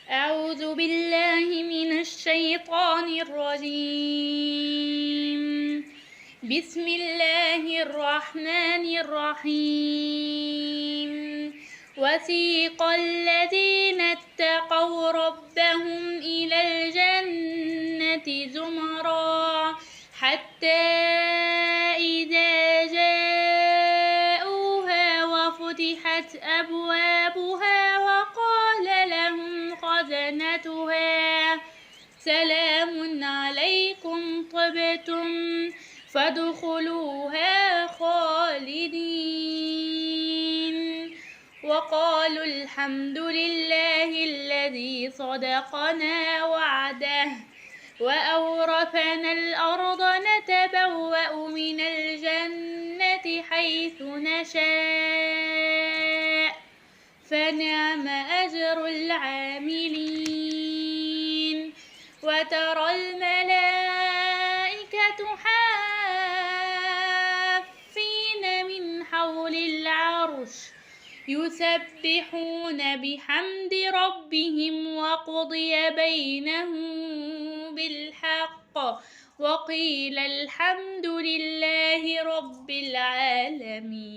أعوذ بالله من الشيطان الرجيم. بسم الله الرحمن الرحيم. وسيق الذين اتقوا ربهم إلى الجنة زمرا حتى إذا جاءوها وفتحت أبوابها وقال لهم خزنتها سلام عليكم طبتم فادخلوها خالدين وقالوا الحمد لله الذي صدقنا وعده وأورثنا الأرض نتبوأ من الجنة حيث نشاء فنعم أجر العاملين. وترى الملائكة حافين من حول العرش يسبحون بحمد ربهم وقضي بينهم بالحق وقيل الحمد لله رب العالمين.